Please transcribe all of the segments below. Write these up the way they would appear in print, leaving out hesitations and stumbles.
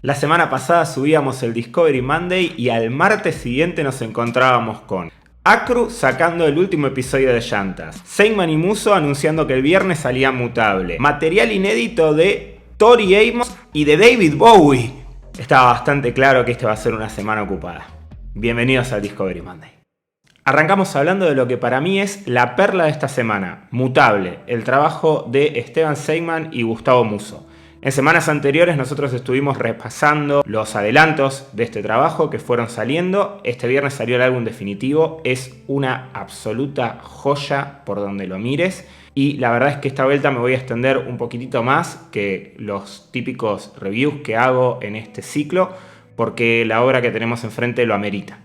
La semana pasada subíamos el Discovery Monday y al martes siguiente nos encontrábamos con Acru sacando el último episodio de Llantas, Seiman y Musso anunciando que el viernes salía Mutable, material inédito de Tori Amos y de David Bowie. Estaba bastante claro que esta va a ser una semana ocupada. Bienvenidos al Discovery Monday. Arrancamos hablando de lo que para mí es la perla de esta semana, Mutable, el trabajo de Esteban Seiman y Gustavo Musso. En semanas anteriores nosotros estuvimos repasando los adelantos de este trabajo que fueron saliendo. Este viernes salió el álbum definitivo, es una absoluta joya por donde lo mires. Y la verdad es que esta vuelta me voy a extender un poquitito más que los típicos reviews que hago en este ciclo, porque la obra que tenemos enfrente lo amerita.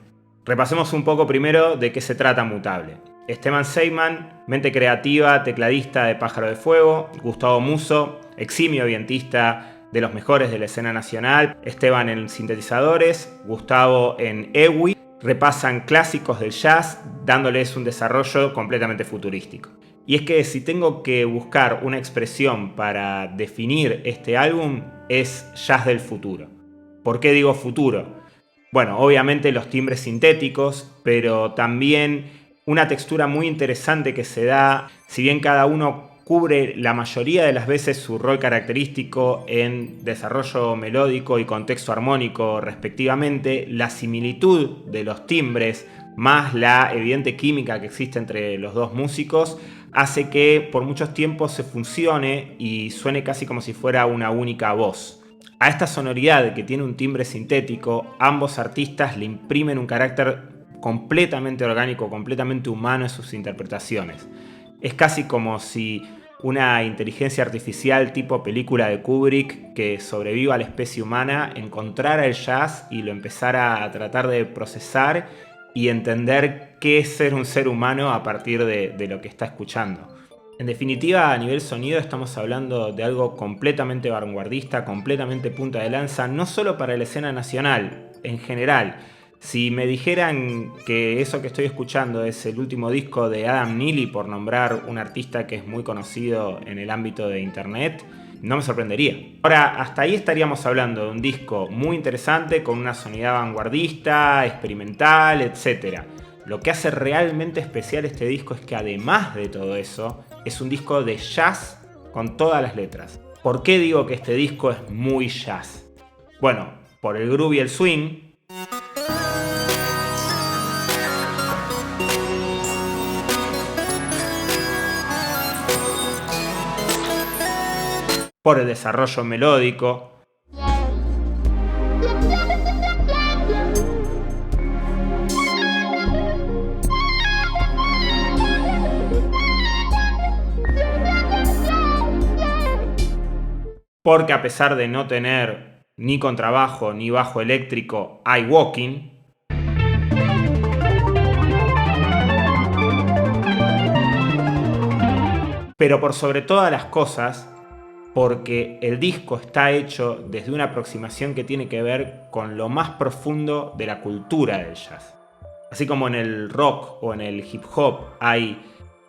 Repasemos un poco primero de qué se trata Mutable. Esteban Seiman, mente creativa, tecladista de Pájaro de Fuego. Gustavo Musso, eximio vientista de los mejores de la escena nacional. Esteban en sintetizadores, Gustavo en EWI. Repasan clásicos del jazz, dándoles un desarrollo completamente futurístico. Y es que si tengo que buscar una expresión para definir este álbum, es jazz del futuro. ¿Por qué digo futuro? Bueno, obviamente los timbres sintéticos, pero también una textura muy interesante que se da, si bien cada uno cubre la mayoría de las veces su rol característico en desarrollo melódico y contexto armónico respectivamente, la similitud de los timbres más la evidente química que existe entre los dos músicos hace que por muchos tiempos se fusione y suene casi como si fuera una única voz. A esta sonoridad que tiene un timbre sintético, ambos artistas le imprimen un carácter completamente orgánico, completamente humano en sus interpretaciones. Es casi como si una inteligencia artificial tipo película de Kubrick que sobreviva a la especie humana encontrara el jazz y lo empezara a tratar de procesar y entender qué es ser un ser humano a partir de lo que está escuchando. En definitiva, a nivel sonido estamos hablando de algo completamente vanguardista, completamente punta de lanza, no solo para la escena nacional, en general. Si me dijeran que eso que estoy escuchando es el último disco de Adam Neely, por nombrar un artista que es muy conocido en el ámbito de internet, no me sorprendería. Ahora, hasta ahí estaríamos hablando de un disco muy interesante, con una sonoridad vanguardista, experimental, etc. Lo que hace realmente especial este disco es que además de todo eso, es un disco de jazz con todas las letras. ¿Por qué digo que este disco es muy jazz? Bueno, por el groove y el swing, por el desarrollo melódico, porque a pesar de no tener ni contrabajo ni bajo eléctrico, hay walking. Pero por sobre todas las cosas, porque el disco está hecho desde una aproximación que tiene que ver con lo más profundo de la cultura del jazz. Así como en el rock o en el hip hop hay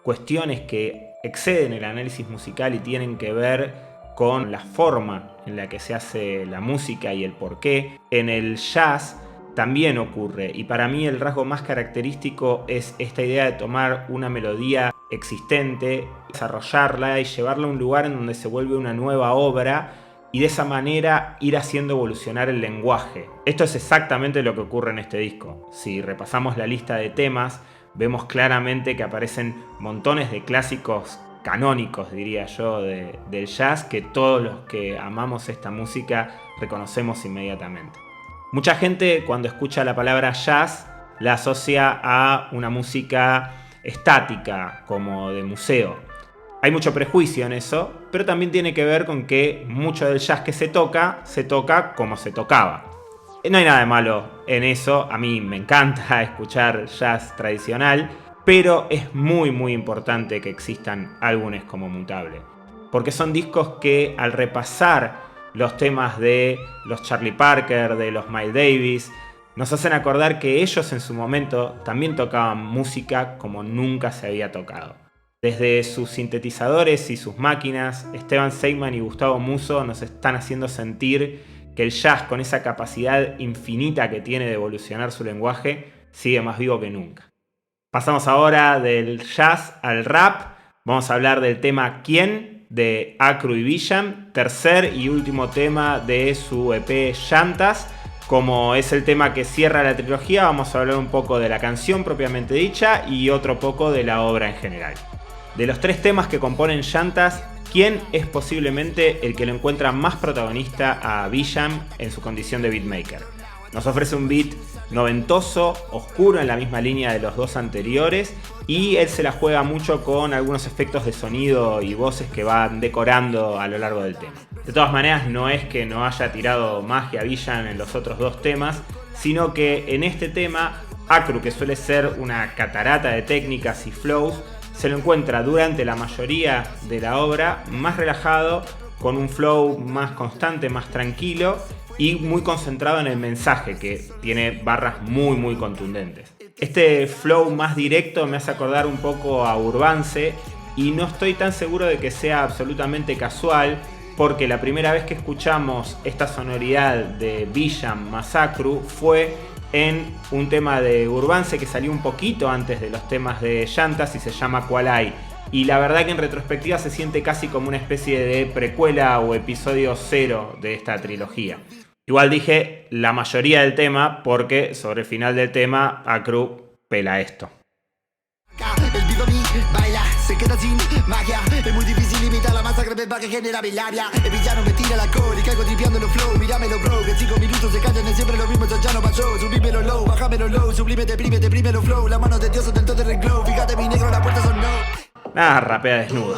cuestiones que exceden el análisis musical y tienen que ver con la forma en la que se hace la música y el porqué, en el jazz también ocurre. Y para mí el rasgo más característico es esta idea de tomar una melodía existente, desarrollarla y llevarla a un lugar en donde se vuelve una nueva obra y de esa manera ir haciendo evolucionar el lenguaje. Esto es exactamente lo que ocurre en este disco. Si repasamos la lista de temas, vemos claramente que aparecen montones de clásicos canónicos, diría yo, del jazz que todos los que amamos esta música reconocemos inmediatamente. Mucha gente cuando escucha la palabra jazz la asocia a una música estática, como de museo. Hay mucho prejuicio en eso, pero también tiene que ver con que mucho del jazz que se toca como se tocaba. No hay nada de malo en eso, a mí me encanta escuchar jazz tradicional, pero es muy importante que existan álbumes como Mutable, porque son discos que al repasar los temas de los Charlie Parker, de los Miles Davis, nos hacen acordar que ellos en su momento también tocaban música como nunca se había tocado. Desde sus sintetizadores y sus máquinas, Esteban Seiman y Gustavo Musso nos están haciendo sentir que el jazz, con esa capacidad infinita que tiene de evolucionar su lenguaje, sigue más vivo que nunca. Pasamos ahora del jazz al rap. Vamos a hablar del tema ¿Quién? De Acru y Villam, tercer y último tema de su EP Llantas. Como es el tema que cierra la trilogía, vamos a hablar un poco de la canción propiamente dicha y otro poco de la obra en general. De los tres temas que componen Llantas, ¿quién es posiblemente el que lo encuentra más protagonista a Villam en su condición de beatmaker? Nos ofrece un beat noventoso, oscuro en la misma línea de los dos anteriores, y él se la juega mucho con algunos efectos de sonido y voces que van decorando a lo largo del tema. De todas maneras, no es que no haya tirado magia a Villam en los otros dos temas, sino que en este tema, Acru, que suele ser una catarata de técnicas y flows, se lo encuentra durante la mayoría de la obra más relajado, con un flow más constante, más tranquilo y muy concentrado en el mensaje, que tiene barras muy contundentes. Este flow más directo me hace acordar un poco a Urbance, y no estoy tan seguro de que sea absolutamente casual, porque la primera vez que escuchamos esta sonoridad de Villam más Acru fue en un tema de Urbance que salió un poquito antes de los temas de Llantas y se llama Qualay. Y la verdad que en retrospectiva se siente casi como una especie de precuela o episodio cero de esta trilogía. Igual dije la mayoría del tema porque sobre el final del tema Acru pela esto. El vivo mi baila, se queda sin magia. Es muy difícil imitar la masacre verbal que genera Belaria. El villano me tira la core y caigo tripeando los flow. Míramelo bro, que en 5 minutos se callan, es siempre lo mismo, eso ya no pasó. Subímelo low, bájamelo low, sublime, deprime los flow. La mano de Dios del todo el glow, fíjate mi negro, la puerta son no. Nada, rapea desnudo.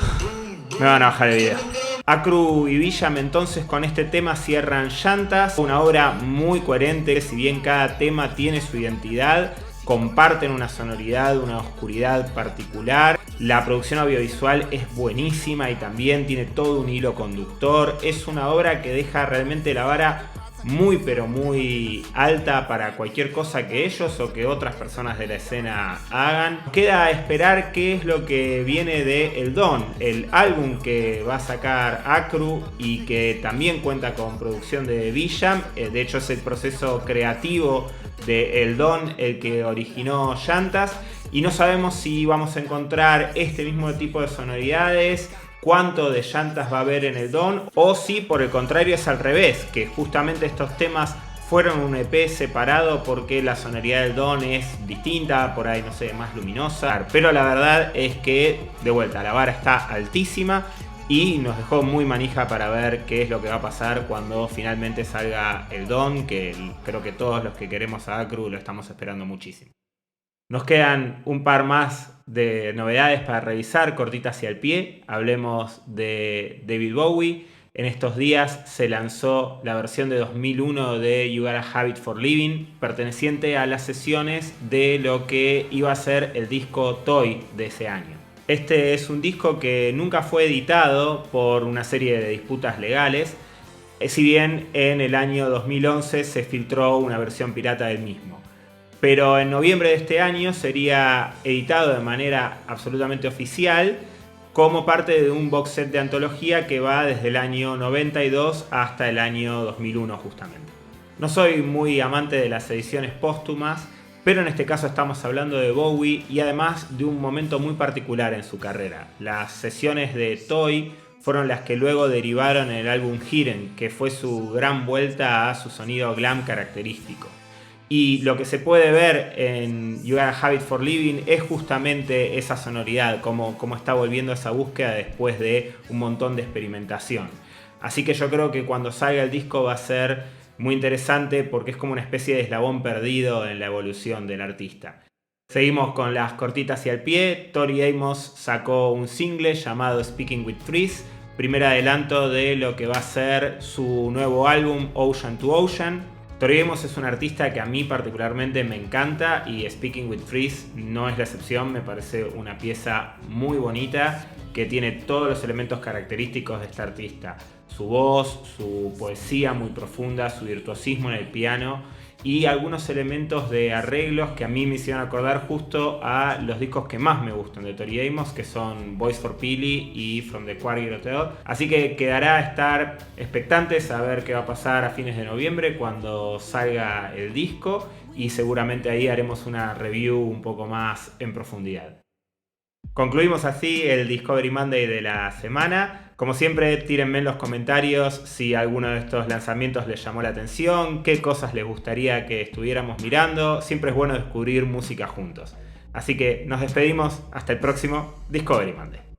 Me van a bajar el video. Acru y Villam entonces con este tema cierran Llantas, una obra muy coherente, si bien cada tema tiene su identidad, comparten una sonoridad, una oscuridad particular. La producción audiovisual es buenísima y también tiene todo un hilo conductor. Es una obra que deja realmente la vara muy pero muy alta para cualquier cosa que ellos o que otras personas de la escena hagan. Queda esperar qué es lo que viene de El Don, el álbum que va a sacar Acru y que también cuenta con producción de Villam. De hecho es el proceso creativo de El Don el que originó Llantas, y no sabemos si vamos a encontrar este mismo tipo de sonoridades, cuánto de Llantas va a haber en El Don, o si por el contrario es al revés, que justamente estos temas fueron un EP separado porque la sonoridad del Don es distinta, por ahí no sé, más luminosa. Pero la verdad es que, de vuelta, la vara está altísima y nos dejó muy manija para ver qué es lo que va a pasar cuando finalmente salga El Don, que creo que todos los que queremos a Acru lo estamos esperando muchísimo. Nos quedan un par más de novedades para revisar, cortitas y al pie. Hablemos de David Bowie. En estos días se lanzó la versión de 2001 de You Got a Habit for Living, perteneciente a las sesiones de lo que iba a ser el disco Toy de ese año. Este es un disco que nunca fue editado por una serie de disputas legales, si bien en el año 2011 se filtró una versión pirata del mismo. Pero en noviembre de este año sería editado de manera absolutamente oficial como parte de un box set de antología que va desde el año 92 hasta el año 2001 justamente. No soy muy amante de las ediciones póstumas, pero en este caso estamos hablando de Bowie y además de un momento muy particular en su carrera. Las sesiones de Toy fueron las que luego derivaron en el álbum Hidden, que fue su gran vuelta a su sonido glam característico. Y lo que se puede ver en You Got a Habit for Living es justamente esa sonoridad, como está volviendo a esa búsqueda después de un montón de experimentación. Así que yo creo que cuando salga el disco va a ser muy interesante porque es como una especie de eslabón perdido en la evolución del artista. Seguimos con las cortitas y al pie. Tori Amos sacó un single llamado Speaking with Trees, primer adelanto de lo que va a ser su nuevo álbum Ocean to Ocean. Tori Amos es un artista que a mí particularmente me encanta y Speaking with Trees no es la excepción. Me parece una pieza muy bonita que tiene todos los elementos característicos de este artista. su voz, su poesía muy profunda, su virtuosismo en el piano y algunos elementos de arreglos que a mí me hicieron acordar justo a los discos que más me gustan de Tori Amos, que son Boys for Pili y From the Quarry Hotel. Así que quedará estar expectantes a ver qué va a pasar a fines de noviembre cuando salga el disco, y seguramente ahí haremos una review un poco más en profundidad. Concluimos así el Discovery Monday de la semana. Como siempre, tírenme en los comentarios si alguno de estos lanzamientos les llamó la atención, qué cosas les gustaría que estuviéramos mirando. Siempre es bueno descubrir música juntos. Así que nos despedimos hasta el próximo Discovery Monday.